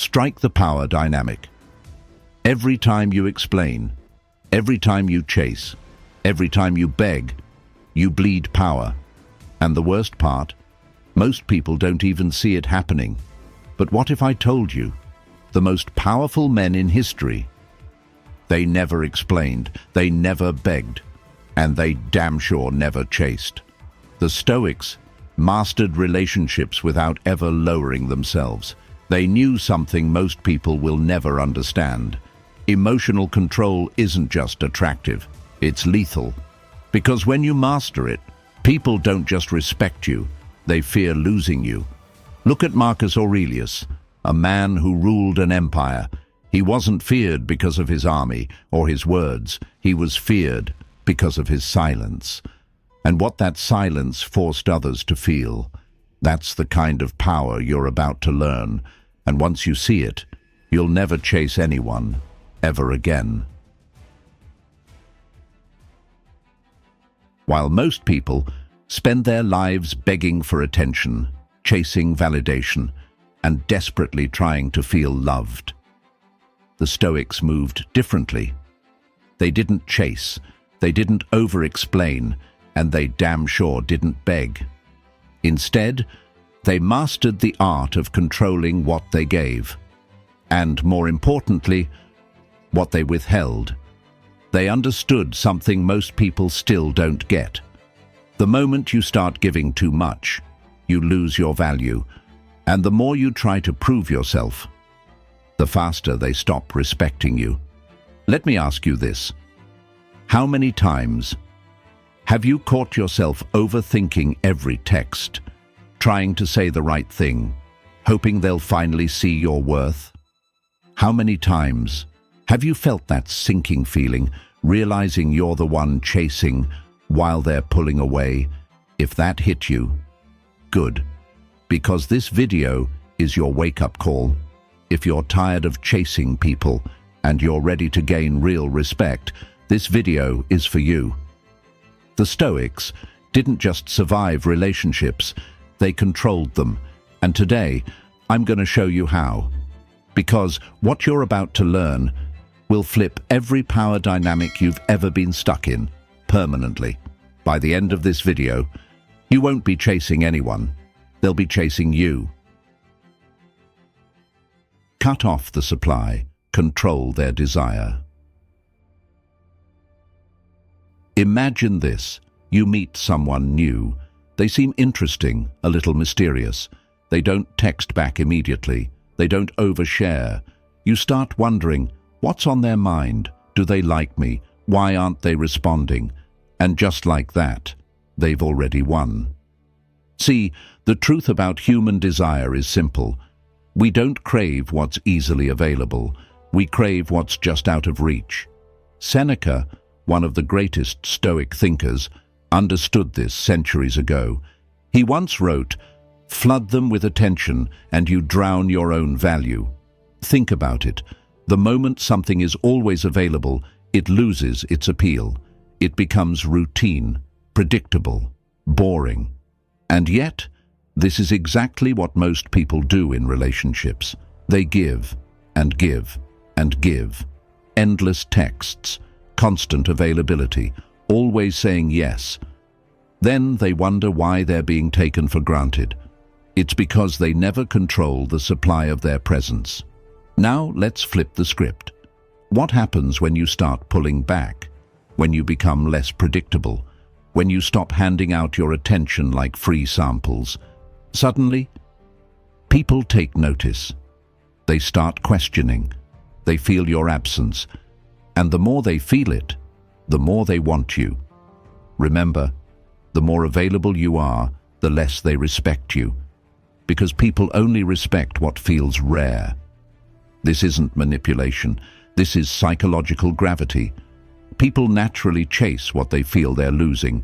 Strike the power dynamic. Every time you explain, every time you chase, every time you beg, you bleed power. And the worst part, most people don't even see it happening. But what if I told you, the most powerful men in history, they never explained, they never begged, and they damn sure never chased. The Stoics mastered relationships without ever lowering themselves. They knew something most people will never understand. Emotional control isn't just attractive, it's lethal. Because when you master it, people don't just respect you, they fear losing you. Look at Marcus Aurelius, a man who ruled an empire. He wasn't feared because of his army or his words. He was feared because of his silence. And what that silence forced others to feel, that's the kind of power you're about to learn. And once you see it, you'll never chase anyone ever again. While most people spend their lives begging for attention, chasing validation, and desperately trying to feel loved, the Stoics moved differently. They didn't chase, they didn't over-explain, and they damn sure didn't beg. Instead, they mastered the art of controlling what they gave, and more importantly, what they withheld. They understood something most people still don't get. The moment you start giving too much, you lose your value, and the more you try to prove yourself, the faster they stop respecting you. Let me ask you this. How many times have you caught yourself overthinking every text, trying to say the right thing, hoping they'll finally see your worth? How many times have you felt that sinking feeling, realizing you're the one chasing while they're pulling away? If that hit you, good, because this video is your wake-up call. If you're tired of chasing people and you're ready to gain real respect, this video is for you. The Stoics didn't just survive relationships, they controlled them. And today, I'm going to show you how. Because what you're about to learn will flip every power dynamic you've ever been stuck in, permanently. By the end of this video, you won't be chasing anyone, they'll be chasing you. Cut off the supply, control their desire. Imagine this. You meet someone new. They seem interesting, a little mysterious. They don't text back immediately. They don't overshare. You start wondering, what's on their mind? Do they like me? Why aren't they responding? And just like that, they've already won. See, the truth about human desire is simple. We don't crave what's easily available. We crave what's just out of reach. Seneca, one of the greatest Stoic thinkers, understood this centuries ago. He once wrote, "Flood them with attention and you drown your own value." Think about it. The moment something is always available, it loses its appeal. It becomes routine, predictable, boring. And yet, this is exactly what most people do in relationships. They give and give and give. Endless texts, constant availability, always saying yes. Then they wonder why they're being taken for granted. It's because they never control the supply of their presence. Now let's flip the script. What happens when you start pulling back? When you become less predictable? When you stop handing out your attention like free samples? Suddenly, people take notice. They start questioning. They feel your absence. And the more they feel it, the more they want you. Remember, the more available you are, the less they respect you. Because people only respect what feels rare. This isn't manipulation. This is psychological gravity. People naturally chase what they feel they're losing.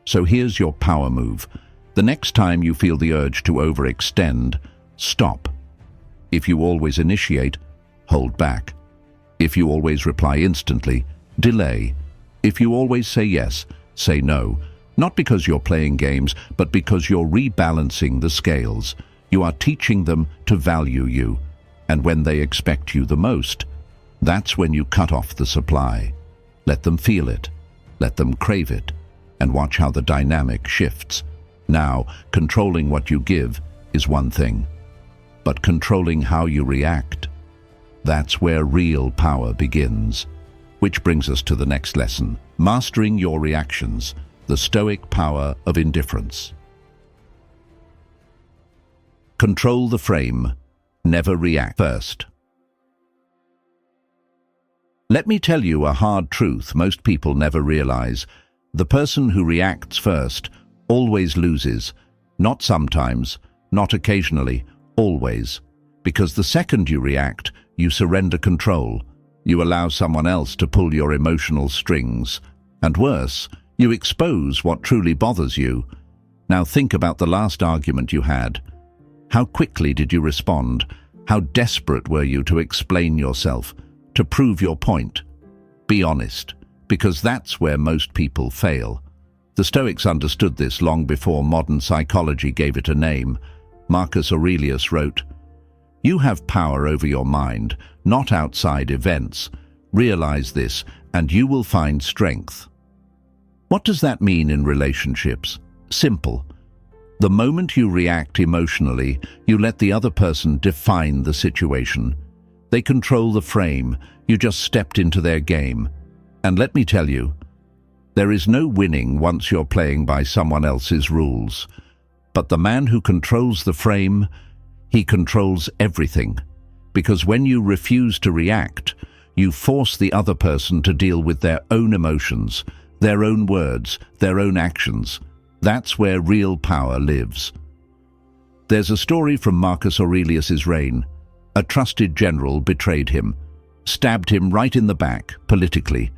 So here's your power move. The next time you feel the urge to overextend, stop. If you always initiate, hold back. If you always reply instantly, delay. If you always say yes, say no. Not because you're playing games, but because you're rebalancing the scales. You are teaching them to value you. And when they expect you the most, that's when you cut off the supply. Let them feel it, let them crave it, and watch how the dynamic shifts. Now, controlling what you give is one thing, but controlling how you react, that's where real power begins. Which brings us to the next lesson: mastering your reactions, the Stoic power of indifference. Control the frame, never react first. Let me tell you a hard truth most people never realize. The person who reacts first always loses. Not sometimes, not occasionally, always. Because the second you react, you surrender control. You allow someone else to pull your emotional strings. And worse, you expose what truly bothers you. Now think about the last argument you had. How quickly did you respond? How desperate were you to explain yourself, to prove your point? Be honest, because that's where most people fail. The Stoics understood this long before modern psychology gave it a name. Marcus Aurelius wrote, "You have power over your mind, not outside events. Realize this, and you will find strength." What does that mean in relationships? Simple. The moment you react emotionally, you let the other person define the situation. They control the frame. You just stepped into their game. And let me tell you, there is no winning once you're playing by someone else's rules. But the man who controls the frame, he controls everything. Because when you refuse to react, you force the other person to deal with their own emotions, their own words, their own actions. That's where real power lives. There's a story from Marcus Aurelius's reign. A trusted general betrayed him, stabbed him right in the back, politically.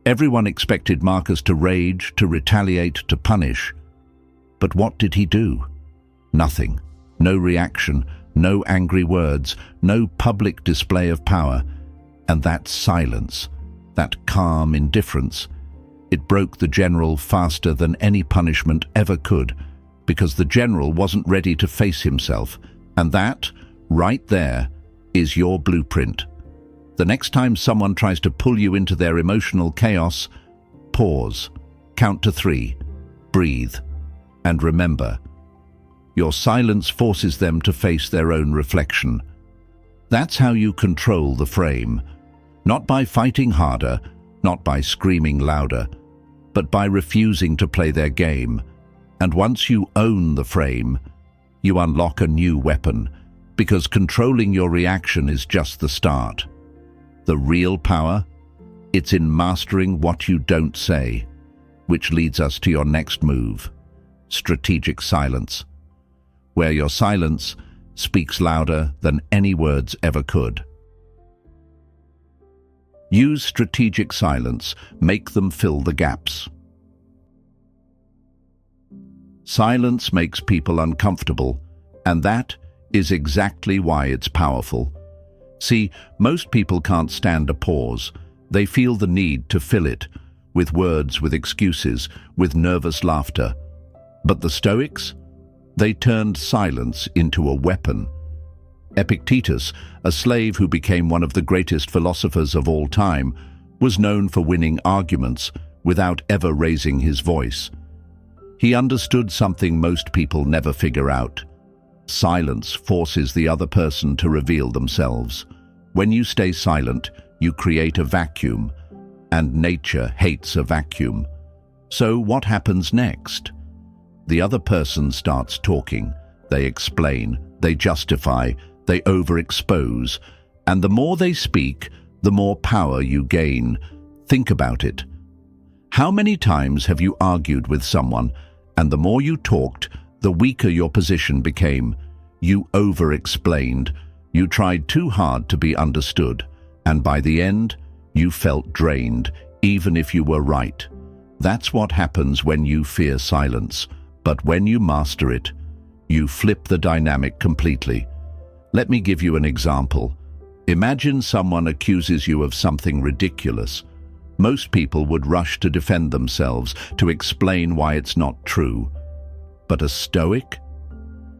Everyone expected Marcus to rage, to retaliate, to punish. But what did he do? Nothing. No reaction, no angry words, no public display of power. And that silence, that calm indifference, it broke the general faster than any punishment ever could, because the general wasn't ready to face himself. And that, right there, is your blueprint. The next time someone tries to pull you into their emotional chaos, pause, count to 3, breathe, and remember, your silence forces them to face their own reflection. That's how you control the frame, not by fighting harder, not by screaming louder, but by refusing to play their game. And once you own the frame, you unlock a new weapon, because controlling your reaction is just the start. The real power, it's in mastering what you don't say, which leads us to your next move, strategic silence, where your silence speaks louder than any words ever could. Use strategic silence, make them fill the gaps. Silence makes people uncomfortable, and that is exactly why it's powerful. See, most people can't stand a pause. They feel the need to fill it, with words, with excuses, with nervous laughter. But the Stoics? They turned silence into a weapon. Epictetus, a slave who became one of the greatest philosophers of all time, was known for winning arguments without ever raising his voice. He understood something most people never figure out. Silence forces the other person to reveal themselves. When you stay silent, you create a vacuum, and nature hates a vacuum. So what happens next? The other person starts talking. They explain, they justify, they overexpose, and the more they speak, the more power you gain. Think about it. How many times have you argued with someone, and the more you talked, the weaker your position became? You over-explained, you tried too hard to be understood, and by the end, you felt drained, even if you were right. That's what happens when you fear silence, but when you master it, you flip the dynamic completely. Let me give you an example. Imagine someone accuses you of something ridiculous. Most people would rush to defend themselves, to explain why it's not true. But a Stoic?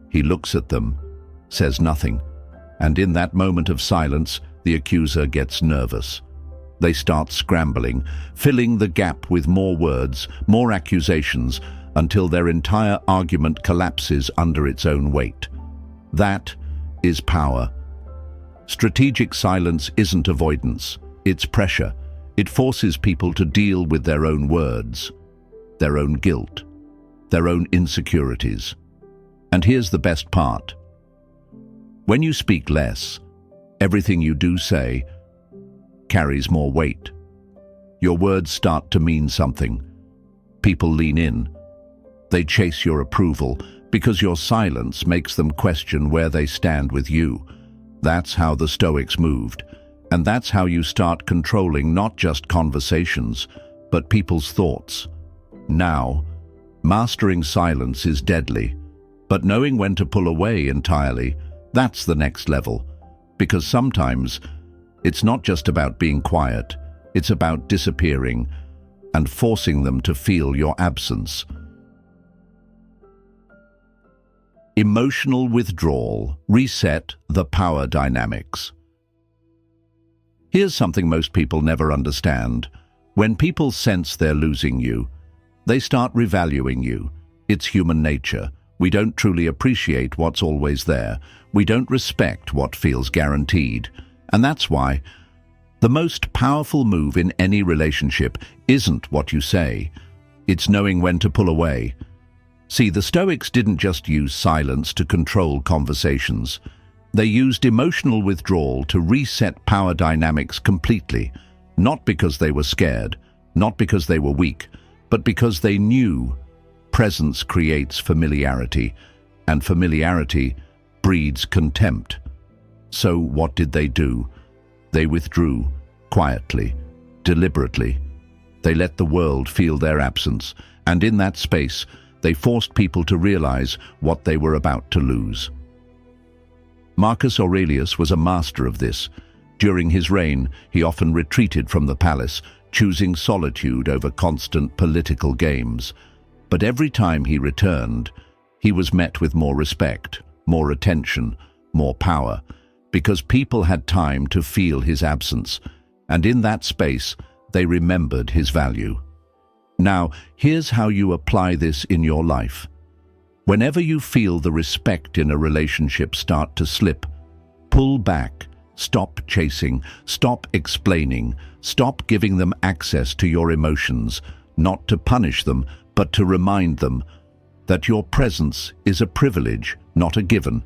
He looks at them, says nothing, And in that moment of silence, the accuser gets nervous. They start scrambling, filling the gap with more words, more accusations, until their entire argument collapses under its own weight. That is power. Strategic silence isn't avoidance, it's pressure. It forces people to deal with their own words, their own guilt, their own insecurities. And here's the best part. When you speak less, everything you do say carries more weight. Your words start to mean something. People lean in. They chase your approval because your silence makes them question where they stand with you. That's how the Stoics moved. And that's how you start controlling not just conversations, but people's thoughts. Now, mastering silence is deadly, but knowing when to pull away entirely, that's the next level. Because sometimes, it's not just about being quiet, it's about disappearing and forcing them to feel your absence. Emotional withdrawal. Reset the power dynamics. Here's something most people never understand. When people sense they're losing you, they start revaluing you. It's human nature. We don't truly appreciate what's always there. We don't respect what feels guaranteed. And that's why the most powerful move in any relationship isn't what you say. It's knowing when to pull away. See, the Stoics didn't just use silence to control conversations. They used emotional withdrawal to reset power dynamics completely, not because they were scared, not because they were weak, but because they knew presence creates familiarity, and familiarity breeds contempt. So what did they do? They withdrew, quietly, deliberately. They let the world feel their absence, and in that space, they forced people to realize what they were about to lose. Marcus Aurelius was a master of this. During his reign, he often retreated from the palace, choosing solitude over constant political games. But every time he returned, he was met with more respect, more attention, more power, because people had time to feel his absence, and in that space, they remembered his value. Now, here's how you apply this in your life. Whenever you feel the respect in a relationship start to slip, pull back, stop chasing, stop explaining, stop giving them access to your emotions, not to punish them, but to remind them that your presence is a privilege, not a given.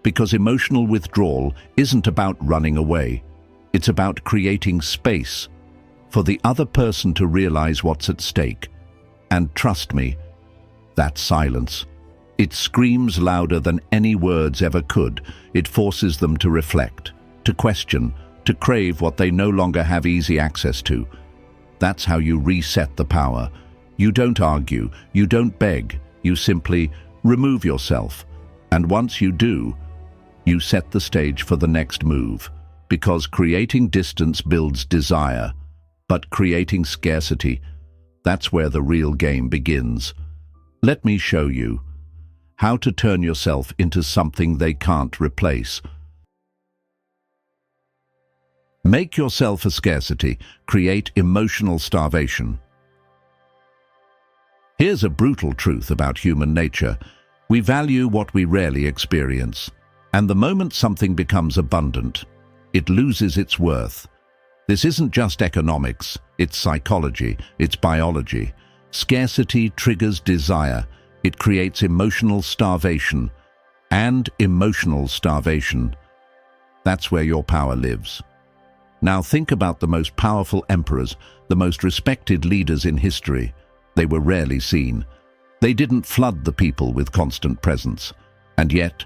Because emotional withdrawal isn't about running away. It's about creating space for the other person to realize what's at stake. And trust me, that silence. It screams louder than any words ever could. It forces them to reflect, to question, to crave what they no longer have easy access to. That's how you reset the power. You don't argue, you don't beg, you simply remove yourself. And once you do, you set the stage for the next move. Because creating distance builds desire, but creating scarcity, that's where the real game begins. Let me show you how to turn yourself into something they can't replace. Make yourself a scarcity. Create emotional starvation. Here's a brutal truth about human nature. We value what we rarely experience. And the moment something becomes abundant, it loses its worth. This isn't just economics, it's psychology, it's biology. Scarcity triggers desire. It creates emotional starvation. And emotional starvation, that's where your power lives. Now think about the most powerful emperors, the most respected leaders in history. They were rarely seen. They didn't flood the people with constant presence. And yet,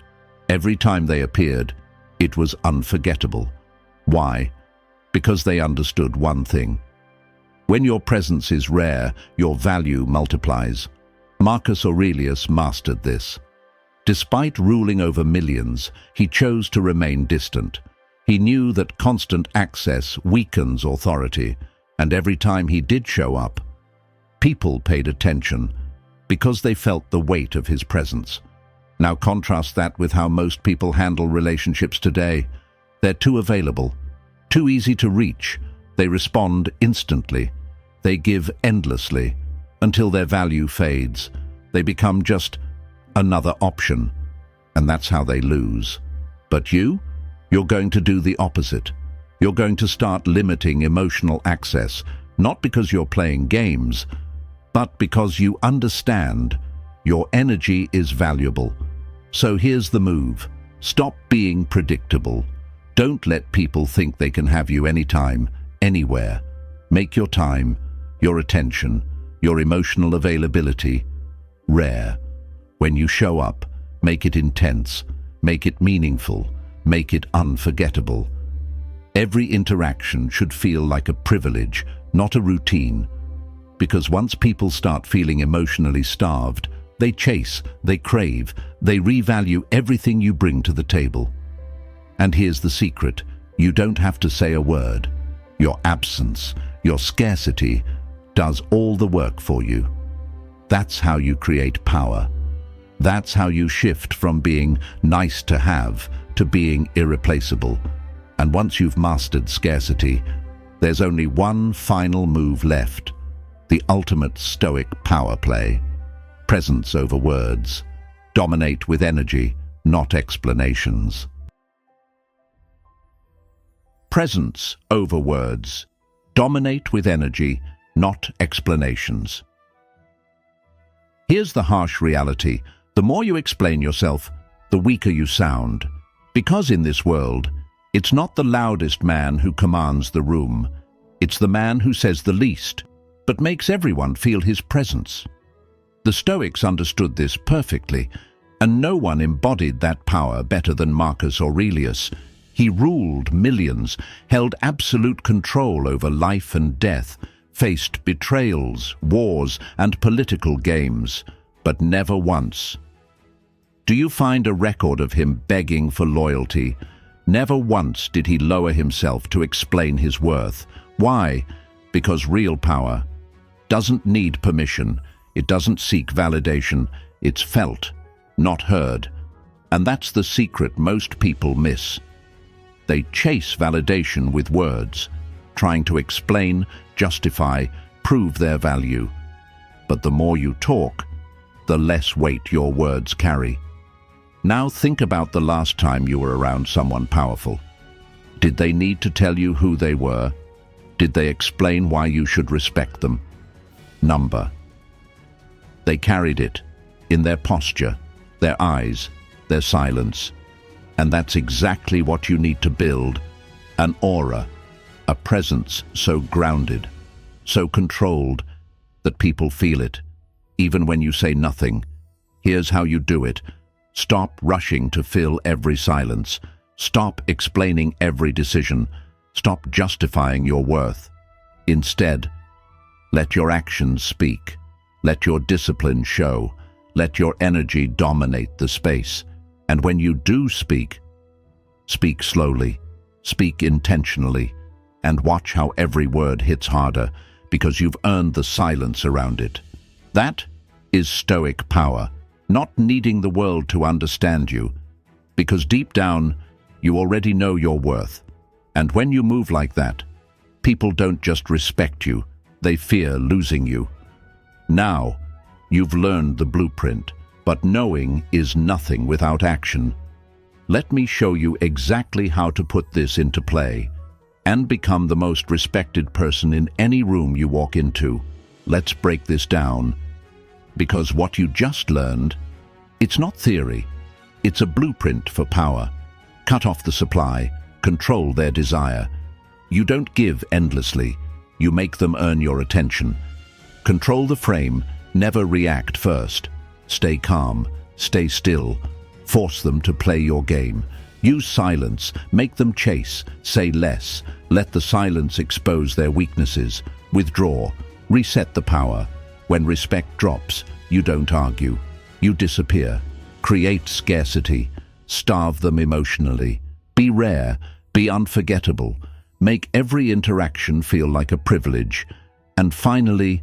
every time they appeared, it was unforgettable. Why? Because they understood one thing. When your presence is rare, your value multiplies. Marcus Aurelius mastered this. Despite ruling over millions, he chose to remain distant. He knew that constant access weakens authority, and every time he did show up, people paid attention because they felt the weight of his presence. Now contrast that with how most people handle relationships today. They're too available, too easy to reach. They respond instantly. They give endlessly, until their value fades. They become just another option, and that's how they lose. But you're going to do the opposite. You're going to start limiting emotional access, not because you're playing games, but because you understand your energy is valuable. So here's the move. Stop being predictable. Don't let people think they can have you anytime, anywhere. Make your time, your attention, your emotional availability rare. When you show up, make it intense, make it meaningful, make it unforgettable. Every interaction should feel like a privilege, not a routine. Because once people start feeling emotionally starved, they chase, they crave, they revalue everything you bring to the table. And here's the secret: you don't have to say a word. Your absence, your scarcity, does all the work for you. That's how you create power. That's how you shift from being nice to have to being irreplaceable. And once you've mastered scarcity, there's only one final move left: the ultimate Stoic power play. Presence over words. Dominate with energy, not explanations. Presence over words. Dominate with energy, not explanations. Here's the harsh reality. The more you explain yourself, the weaker you sound. Because in this world, it's not the loudest man who commands the room. It's the man who says the least, but makes everyone feel his presence. The Stoics understood this perfectly, and no one embodied that power better than Marcus Aurelius. He ruled millions, held absolute control over life and death, faced betrayals, wars, and political games, but never once. Do you find a record of him begging for loyalty? Never once did he lower himself to explain his worth. Why? Because real power doesn't need permission. It doesn't seek validation. It's felt, not heard. And that's the secret most people miss. They chase validation with words, trying to explain, justify, prove their value. But the more you talk, the less weight your words carry. Now think about the last time you were around someone powerful. Did they need to tell you who they were? Did they explain why you should respect them? Number. They carried it in their posture, their eyes, their silence. And that's exactly what you need to build: an aura, a presence so grounded, so controlled, that people feel it, even when you say nothing. Here's how you do it. Stop rushing to fill every silence. Stop explaining every decision. Stop justifying your worth. Instead, let your actions speak. Let your discipline show. Let your energy dominate the space. And when you do speak, speak slowly, speak intentionally, and watch how every word hits harder, because you've earned the silence around it. That is Stoic power, not needing the world to understand you, because deep down, you already know your worth. And when you move like that, people don't just respect you, they fear losing you. Now, you've learned the blueprint, but knowing is nothing without action. Let me show you exactly how to put this into play and become the most respected person in any room you walk into. Let's break this down, because what you just learned, it's not theory, it's a blueprint for power. Cut off the supply, control their desire. You don't give endlessly, you make them earn your attention. Control the frame, never react first. Stay calm, stay still, force them to play your game. Use silence, make them chase, say less, let the silence expose their weaknesses. Withdraw, reset the power. When respect drops, you don't argue, you disappear. Create scarcity, starve them emotionally. Be rare, be unforgettable. Make every interaction feel like a privilege. And finally,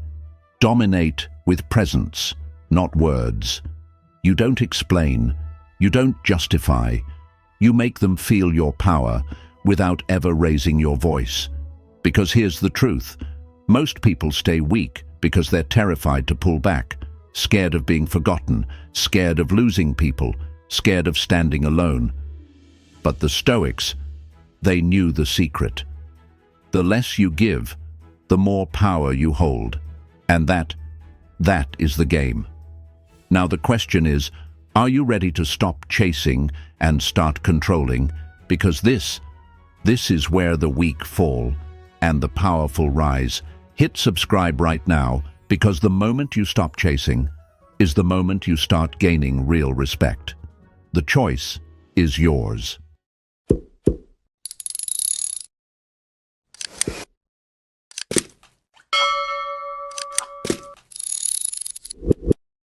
dominate with presence, not words. You don't explain, You don't justify. You make them feel your power without ever raising your voice. Because here's the truth. Most people stay weak because they're terrified to pull back, scared of being forgotten, scared of losing people, scared of standing alone. But the Stoics, they knew the secret. The less you give, the more power you hold. And that is the game. Now the question is, are you ready to stop chasing and start controlling? Because this is where the weak fall and the powerful rise. Hit subscribe right now, because the moment you stop chasing is the moment you start gaining real respect. The choice is yours.